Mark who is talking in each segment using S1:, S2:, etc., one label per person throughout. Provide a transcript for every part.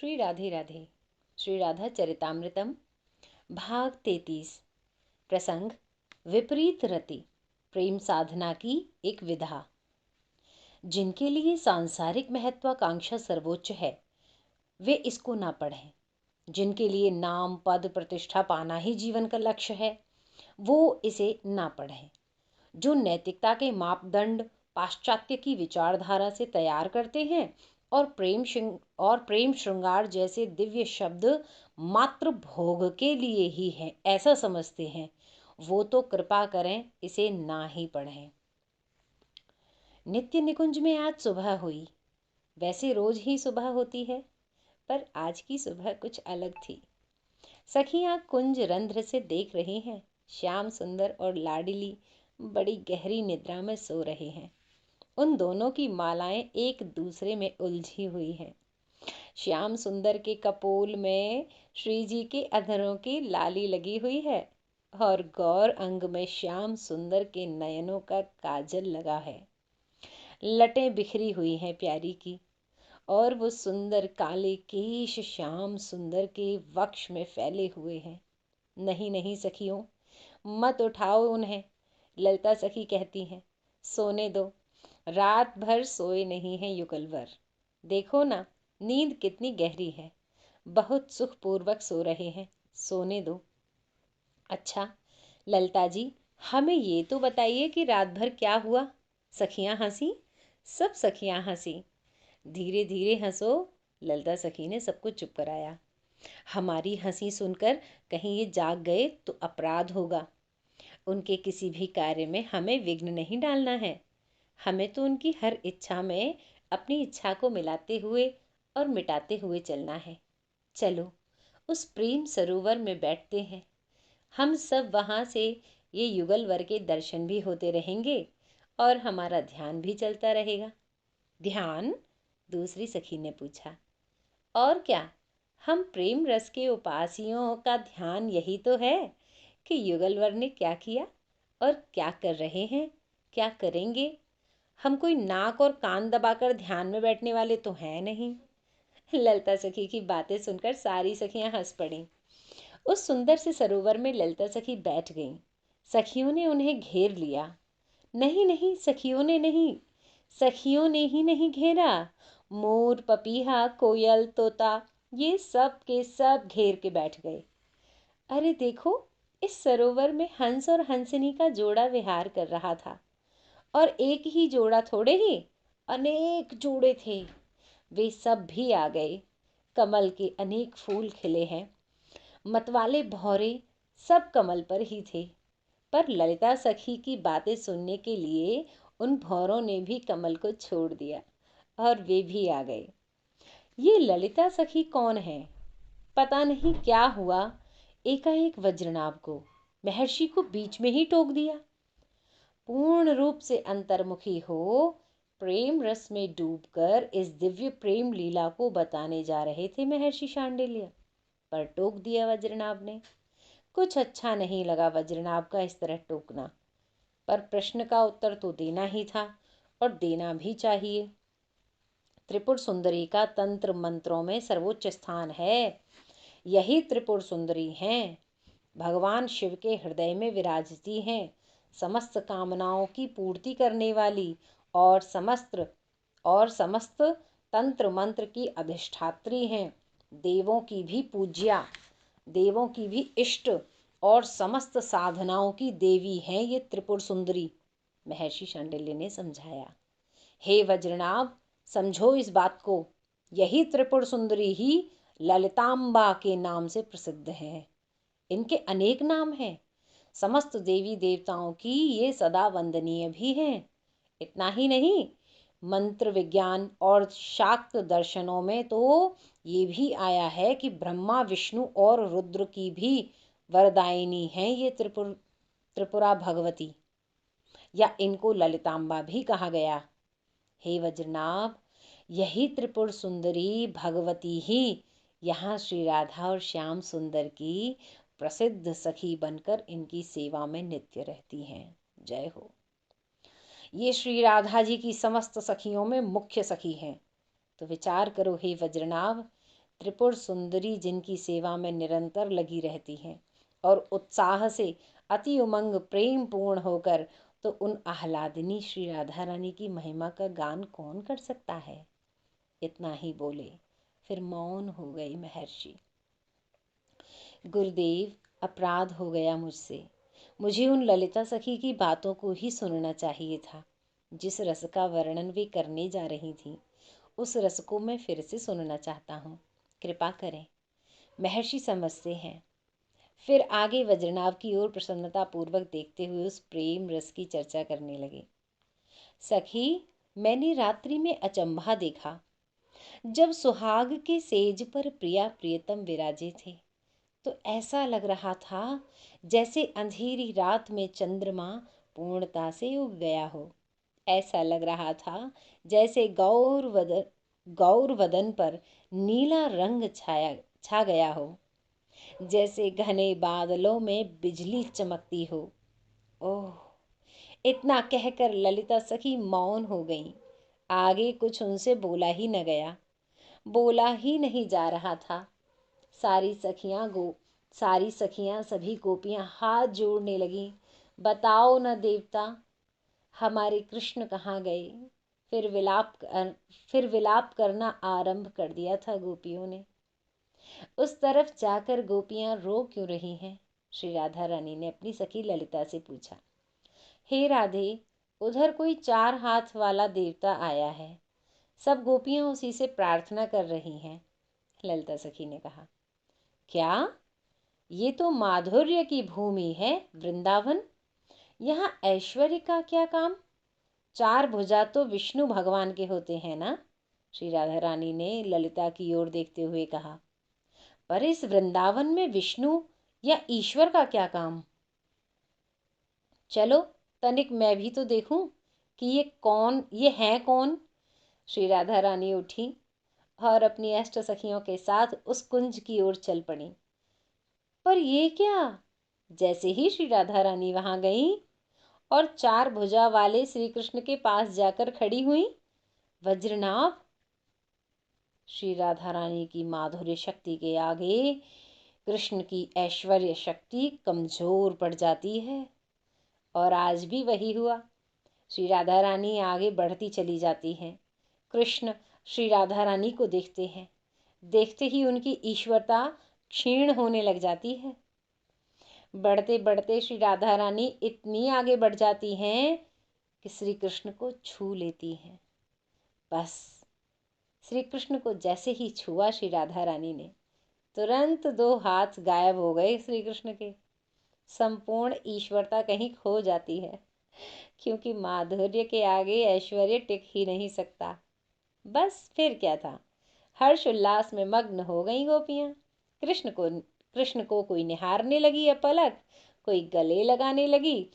S1: श्री राधे राधे। श्री राधा चरितामृतम भाग 33। प्रसंग विपरीत रति, प्रेम साधना की एक विधा। जिनके लिए सांसारिक महत्वाकांक्षा सर्वोच्च है वे इसको ना पढ़ें। जिनके लिए नाम पद प्रतिष्ठा पाना ही जीवन का लक्ष्य है वो इसे ना पढ़ें। जो नैतिकता के मापदंड पाश्चात्य की विचारधारा से तैयार करते हैं और प्रेम श्रृंगार जैसे दिव्य शब्द मात्र भोग के लिए ही है ऐसा समझते हैं, वो तो कृपा करें इसे ना ही पढ़ें। नित्य निकुंज में आज सुबह हुई। वैसे रोज ही सुबह होती है, पर आज की सुबह कुछ अलग थी। सखियां कुंज रंध्र से देख रही हैं। श्याम सुंदर और लाडली बड़ी गहरी निद्रा में सो रहे हैं। उन दोनों की मालाएं एक दूसरे में उलझी हुई हैं। श्याम सुंदर के कपोल में श्री जी के अधरों की लाली लगी हुई है और गौर अंग में श्याम सुंदर के नयनों का काजल लगा है। लटें बिखरी हुई हैं प्यारी की, और वो सुंदर काले केश श्याम सुंदर के वक्ष में फैले हुए हैं। नहीं नहीं सखियों, मत उठाओ उन्हें, ललिता सखी कहती हैं। सोने दो, रात भर सोए नहीं हैं युगलवर। देखो ना, नींद कितनी गहरी है, बहुत सुखपूर्वक सो रहे हैं, सोने दो। अच्छा ललिता जी, हमें ये तो बताइए कि रात भर क्या हुआ। सखियां हंसी, सब सखियां हंसी। धीरे धीरे हंसो, ललिता सखी ने सबको चुप कराया। हमारी हंसी सुनकर कहीं ये जाग गए तो अपराध होगा। उनके किसी भी कार्य में हमें विघ्न नहीं डालना है। हमें तो उनकी हर इच्छा में अपनी इच्छा को मिलाते हुए और मिटाते हुए चलना है। चलो उस प्रेम सरोवर में बैठते हैं। हम सब वहाँ से ये युगल वर के दर्शन भी होते रहेंगे और हमारा ध्यान भी चलता रहेगा। ध्यान? दूसरी सखी ने पूछा। और क्या, हम प्रेम रस के उपासियों का ध्यान यही तो है कि युगलवर ने क्या किया और क्या कर रहे हैं, क्या करेंगे। हम कोई नाक और कान दबाकर ध्यान में बैठने वाले तो हैं नहीं। ललिता सखी की बातें सुनकर सारी सखियां हंस पड़ीं। उस सुंदर से सरोवर में ललिता सखी बैठ गईं। सखियों ने उन्हें घेर लिया। नहीं नहीं, सखियों ने नहीं, सखियों ने ही नहीं घेरा। मोर पपीहा कोयल तोता ये सब के सब घेर के बैठ गए। अरे देखो, इस सरोवर में हंस और हंसनी का जोड़ा विहार कर रहा था, और एक ही जोड़ा थोड़े ही अनेक जोड़े थे। वे सब भी आ गए। कमल के अनेक फूल खिले हैं। मतवाले भौरे सब कमल पर ही थे, पर ललिता सखी की बातें सुनने के लिए उन भौरों ने भी कमल को छोड़ दिया और वे भी आ गए। ये ललिता सखी कौन है? पता नहीं क्या हुआ, एकाएक वज्रनाभ को, महर्षि को बीच में ही टोक दिया। पूर्ण रूप से अंतर्मुखी हो प्रेम रस में डूबकर इस दिव्य प्रेम लीला को बताने जा रहे थे महर्षि शांडिल्य, पर टोक दिया वज्रनाभ ने। कुछ अच्छा नहीं लगा वज्रनाभ का इस तरह टोकना, पर प्रश्न का उत्तर तो देना ही था और देना भी चाहिए। त्रिपुर सुंदरी का तंत्र मंत्रों में सर्वोच्च स्थान है। यही त्रिपुर सुंदरी हैं, भगवान शिव के हृदय में विराजती हैं, समस्त कामनाओं की पूर्ति करने वाली और समस्त तंत्र मंत्र की अधिष्ठात्री हैं। देवों की भी पूज्या, देवों की भी इष्ट और समस्त साधनाओं की देवी हैं ये त्रिपुर सुंदरी, महर्षि शांडिल्य ने समझाया। हे वज्रनाभ, समझो इस बात को, यही त्रिपुर सुंदरी ही ललितांबा के नाम से प्रसिद्ध है। इनके अनेक नाम हैं। समस्त देवी देवताओं की ये सदा वंदनीय भी हैं। इतना ही नहीं, मंत्र विज्ञान और शाक्त दर्शनों में तो ये भी आया है कि ब्रह्मा विष्णु और रुद्र की भी वरदायिनी हैं ये त्रिपुरा भगवती, या इनको ललितांबा भी कहा गया। हे वज्रनाभ, यही त्रिपुर सुंदरी भगवती ही यहाँ श्री राधा और श्याम सुंदर की प्रसिद्ध सखी बनकर इनकी सेवा में नित्य रहती हैं। जय हो। ये श्री राधा जी की समस्त सखियों में मुख्य सखी हैं। तो विचार करो हे वज्रनाभ, त्रिपुर सुंदरी जिनकी सेवा में निरंतर लगी रहती हैं और उत्साह से अति उमंग प्रेम पूर्ण होकर, तो उन आह्लादिनी श्री राधा रानी की महिमा का गान कौन कर सकता है। इतना ही बोले, फिर मौन हो गई महर्षि। गुरुदेव, अपराध हो गया मुझसे। मुझे उन ललिता सखी की बातों को ही सुनना चाहिए था। जिस रस का वर्णन वे करने जा रही थी, उस रस को मैं फिर से सुनना चाहता हूँ। कृपा करें। महर्षि समझते हैं। फिर आगे वज्रनाभ की ओर प्रसन्नता पूर्वक देखते हुए उस प्रेम रस की चर्चा करने लगे। सखी, मैंने रात्रि में अचंभा देखा। जब सुहाग के सेज पर प्रिया प्रियतम विराजे थे, तो ऐसा लग रहा था जैसे अंधेरी रात में चंद्रमा पूर्णता से उग गया हो। ऐसा लग रहा था जैसे गौर वदन पर नीला रंग छा गया हो, जैसे घने बादलों में बिजली चमकती हो। ओह! इतना कहकर ललिता सखी मौन हो गई। आगे कुछ उनसे बोला ही न गया, बोला ही नहीं जा रहा था। सारी सखियां सभी गोपियां हाथ जोड़ने लगीं। बताओ न देवता, हमारे कृष्ण कहाँ गए। फिर विलाप करना आरंभ कर दिया था गोपियों ने। उस तरफ जाकर गोपियां रो क्यों रही हैं? श्री राधा रानी ने अपनी सखी ललिता से पूछा। हे राधे, उधर कोई 4 हाथ वाला देवता आया है। सब गोपियां उसी से प्रार्थना कर रही हैं। ललिता सखी ने कहा। क्या? ये तो माधुर्य की भूमि है, वृंदावन। यहाँ ऐश्वर्य का क्या काम? 4 भुजा तो विष्णु भगवान के होते हैं ना? श्री राधा रानी ने ललिता की ओर देखते हुए कहा। पर इस वृंदावन में विष्णु या ईश्वर का क्या काम? चलो तनिक मैं भी तो देखूं कि ये हैं कौन। श्री राधा रानी उठी और अपनी अष्ट सखियों के साथ उस कुंज की ओर चल पड़ी। पर ये क्या? जैसे ही श्री राधा रानी वहां गई और 4 भुजा वाले श्री कृष्ण के पास जाकर खड़ी हुई, वज्रनाभ। श्री राधा रानी की माधुर्य शक्ति के आगे कृष्ण की ऐश्वर्य शक्ति कमजोर पड़ जाती है। और आज भी वही हुआ। श्री राधा रानी आगे बढ़ती चली जाती हैं। कृष्ण श्री राधा रानी को देखते हैं। देखते ही उनकी ईश्वरता क्षीण होने लग जाती है। बढ़ते बढ़ते श्री राधा रानी इतनी आगे बढ़ जाती हैं कि श्री कृष्ण को छू लेती हैं। बस श्री कृष्ण को जैसे ही छुआ श्री राधा रानी ने, तुरंत 2 हाथ गायब हो गए श्री कृष्ण के। संपूर्ण ईश्वरता कहीं खो जाती है, क्योंकि माधुर्य के आगे ऐश्वर्य टिक ही नहीं सकता। बस फिर क्या था, हर्ष उल्लास में मग्न हो गई गोपियां। कृष्ण को कोई निहारने लगी अपलक, कोई गले लगाने लगी,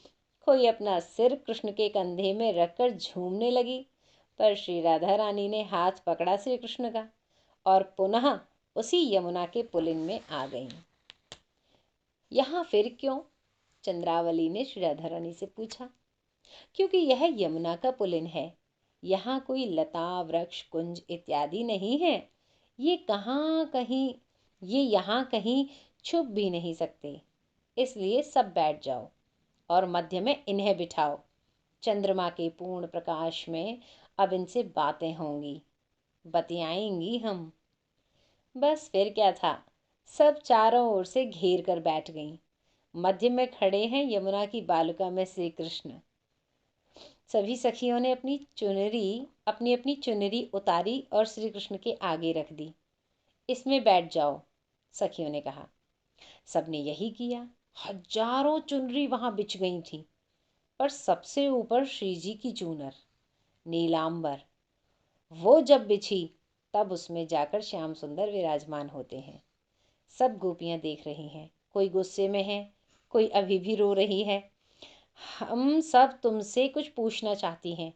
S1: कोई अपना सिर कृष्ण के कंधे में रखकर झूमने लगी। पर श्री राधा रानी ने हाथ पकड़ा श्री कृष्ण का और पुनः उसी यमुना के पुलिन में आ गईं। यहाँ फिर क्यों? चंद्रावली ने श्री राधा रानी से पूछा। क्योंकि यह यमुना का पुलिन है। यहाँ कोई लता वृक्ष कुंज इत्यादि नहीं है। ये यहाँ कहीं छुप भी नहीं सकते। इसलिए सब बैठ जाओ और मध्य में इन्हें बिठाओ। चंद्रमा के पूर्ण प्रकाश में अब इनसे बातें होंगी, बतियाएंगी हम। बस फिर क्या था, सब चारों ओर से घेर कर बैठ गईं। मध्य में खड़े हैं यमुना की बालुका में श्री कृष्ण। सभी सखियों ने अपनी अपनी चुनरी उतारी और श्री कृष्ण के आगे रख दी। इसमें बैठ जाओ, सखियों ने कहा। सबने यही किया। हजारों चुनरी वहां बिछ गई थी, पर सबसे ऊपर श्री जी की चूनर नीलांबर, वो जब बिछी तब उसमें जाकर श्याम सुंदर विराजमान होते हैं। सब गोपियां देख रही हैं। कोई गुस्से में है, कोई अभी भी रो रही है। हम सब तुमसे कुछ पूछना चाहती हैं,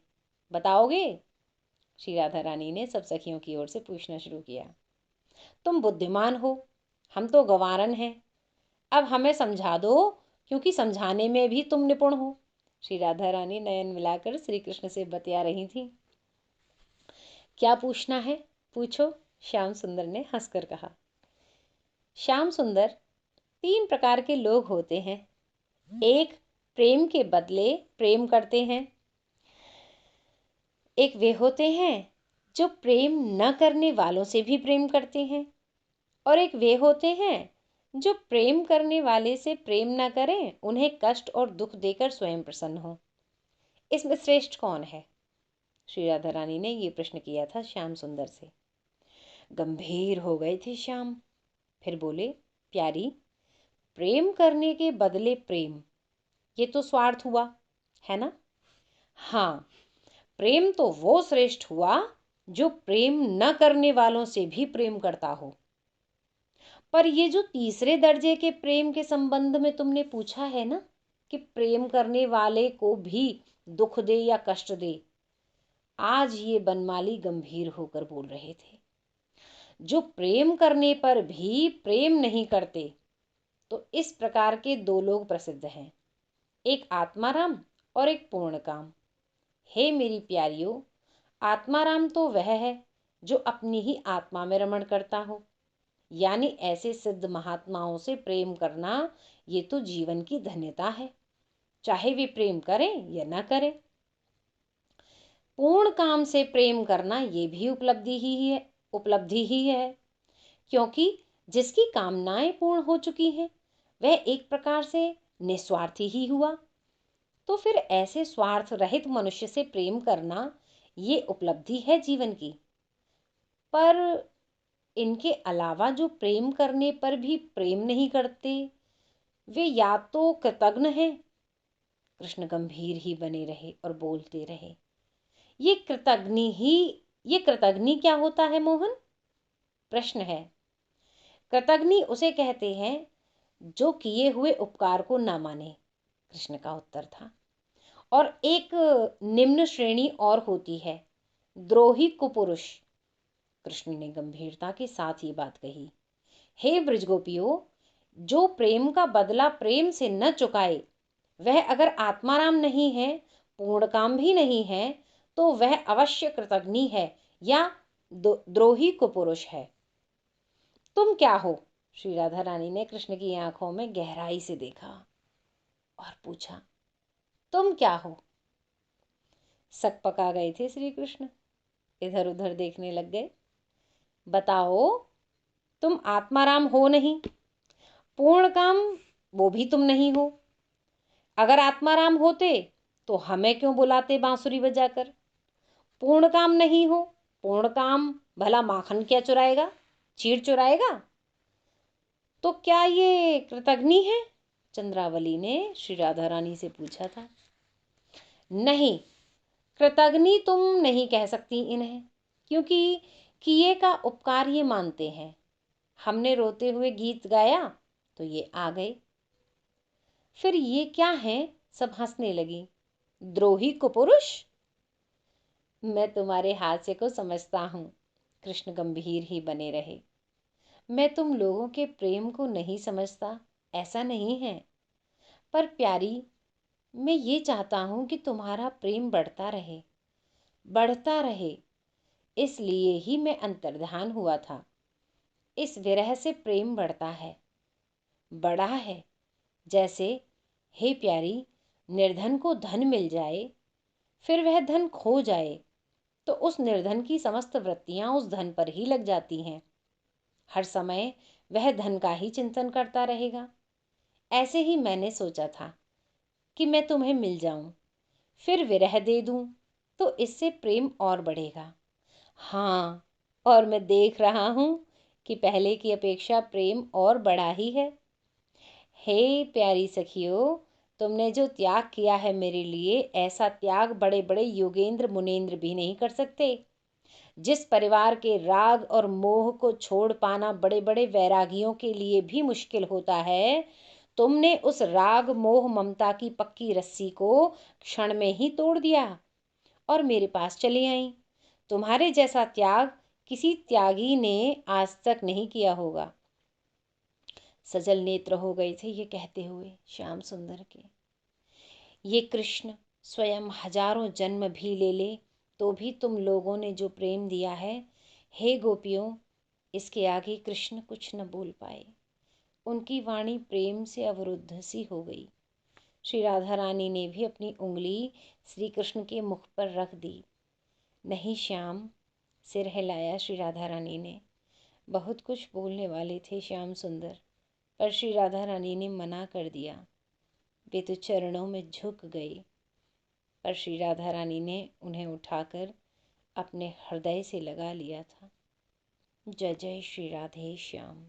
S1: बताओगे? श्री राधा रानी ने सब सखियों की ओर से पूछना शुरू किया। तुम बुद्धिमान हो, हम तो गंवारन हैं। अब हमें समझा दो, क्योंकि समझाने में भी तुम निपुण हो। श्री राधा रानी नयन मिलाकर श्री कृष्ण से बतिया रही थी। क्या पूछना है, पूछो। श्याम सुंदर ने हंसकर कहा। श्याम सुंदर, 3 प्रकार के लोग होते हैं। एक प्रेम के बदले प्रेम करते हैं, एक वे होते हैं जो प्रेम न करने वालों से भी प्रेम करते हैं, और एक वे होते हैं जो प्रेम करने वाले से प्रेम न करें, उन्हें कष्ट और दुख देकर स्वयं प्रसन्न हो। इसमें श्रेष्ठ कौन है? श्री राधा रानी ने ये प्रश्न किया था श्याम सुंदर से। गंभीर हो गए थे श्याम, फिर बोले, प्यारी, प्रेम करने के बदले प्रेम, ये तो स्वार्थ हुआ, है ना? हाँ, प्रेम तो वो श्रेष्ठ हुआ जो प्रेम न करने वालों से भी प्रेम करता हो। पर ये जो तीसरे दर्जे के प्रेम के संबंध में तुमने पूछा है ना, कि प्रेम करने वाले को भी दुख दे या कष्ट दे, आज ये बनमाली गंभीर होकर बोल रहे थे। जो प्रेम करने पर भी प्रेम नहीं करते, तो इस प्रकार के 2 लोग प्रसिद्ध हैं, एक आत्माराम और एक पूर्णकाम। हे मेरी प्यारियों, आत्माराम तो वह है जो अपनी ही आत्मा में रमण करता हो, यानी ऐसे सिद्ध महात्माओं से प्रेम करना, ये तो जीवन की धन्यता है, चाहे वे प्रेम करें या न करें। पूर्ण काम से प्रेम करना ये भी उपलब्धि ही है, क्योंकि जिसकी कामनाएं पूर्ण हो चुकी हैं, वह एक प्रकार से निस्वार्थी ही हुआ। तो फिर ऐसे स्वार्थ रहित मनुष्य से प्रेम करना ये उपलब्धि है जीवन की। पर इनके अलावा जो प्रेम करने पर भी प्रेम नहीं करते, वे या तो कृतघ्न हैं। कृष्ण गंभीर ही बने रहे और बोलते रहे। ये कृतघ्नि क्या होता है मोहन? प्रश्न है। कृतघ्नि उसे कहते हैं जो किए हुए उपकार को न माने, कृष्ण का उत्तर था। और एक निम्न श्रेणी और होती है, द्रोही कुपुरुष। कृष्ण ने गंभीरता के साथ ये बात कही। हे ब्रजगोपियों, जो प्रेम का बदला प्रेम से न चुकाए, वह अगर आत्माराम नहीं है, पूर्ण काम भी नहीं है, तो वह अवश्य कृतघ्नि है या द्रोही कुपुरुष है। तुम क्या हो? श्री राधा रानी ने कृष्ण की आंखों में गहराई से देखा और पूछा, तुम क्या हो? सक पका गए थे श्री कृष्ण, इधर उधर देखने लग गए। बताओ, तुम आत्माराम हो नहीं, पूर्ण काम वो भी तुम नहीं हो। अगर आत्माराम होते तो हमें क्यों बुलाते बांसुरी बजाकर? पूर्ण काम नहीं हो, पूर्ण काम भला माखन क्या चुराएगा, चीड़ चुराएगा? तो क्या ये कृतघ्नि है? चंद्रावली ने श्री राधा रानी से पूछा था। नहीं, कृतघ्नि तुम नहीं कह सकती इन्हें, क्योंकि किए का उपकार ये मानते हैं। हमने रोते हुए गीत गाया तो ये आ गए। फिर ये क्या है? सब हंसने लगी। द्रोही कुपुरुष? मैं तुम्हारे हास्य को समझता हूँ, कृष्ण गंभीर ही बने रहे। मैं तुम लोगों के प्रेम को नहीं समझता, ऐसा नहीं है। पर प्यारी, मैं ये चाहता हूँ कि तुम्हारा प्रेम बढ़ता रहे, बढ़ता रहे। इसलिए ही मैं अंतर्ध्यान हुआ था। इस विरह से प्रेम बढ़ता है, बड़ा है। जैसे, हे प्यारी, निर्धन को धन मिल जाए, फिर वह धन खो जाए, तो उस निर्धन की समस्त वृत्तियां उस धन पर ही लग जाती हैं। हर समय वह धन का ही चिंतन करता रहेगा। ऐसे ही मैंने सोचा था कि मैं तुम्हें मिल जाऊं, फिर विरह दे दूं, तो इससे प्रेम और बढ़ेगा। हाँ, और मैं देख रहा हूं कि पहले की अपेक्षा प्रेम और बढ़ा ही है। हे प्यारी सखियों, तुमने जो त्याग किया है मेरे लिए, ऐसा त्याग बड़े बड़े योगेंद्र मुनेंद्र भी नहीं कर सकते। जिस परिवार के राग और मोह को छोड़ पाना बड़े बड़े वैरागियों के लिए भी मुश्किल होता है, तुमने उस राग मोह ममता की पक्की रस्सी को क्षण में ही तोड़ दिया और मेरे पास चली आई। तुम्हारे जैसा त्याग किसी त्यागी ने आज तक नहीं किया होगा। सजल नेत्र हो गए थे ये कहते हुए श्याम सुंदर के। ये कृष्ण स्वयं हजारों जन्म भी ले ले तो भी तुम लोगों ने जो प्रेम दिया है, हे गोपियों, इसके आगे कृष्ण कुछ न बोल पाए। उनकी वाणी प्रेम से अवरुद्ध सी हो गई। श्री राधा रानी ने भी अपनी उंगली श्री कृष्ण के मुख पर रख दी। नहीं श्याम, सिर हिलाया श्री राधा रानी ने। बहुत कुछ बोलने वाले थे श्याम सुंदर, पर श्री राधा रानी ने मना कर दिया। वे तो चरणों में झुक गए, पर श्री राधा रानी ने उन्हें उठाकर अपने हृदय से लगा लिया था। जय जय श्री राधे श्याम।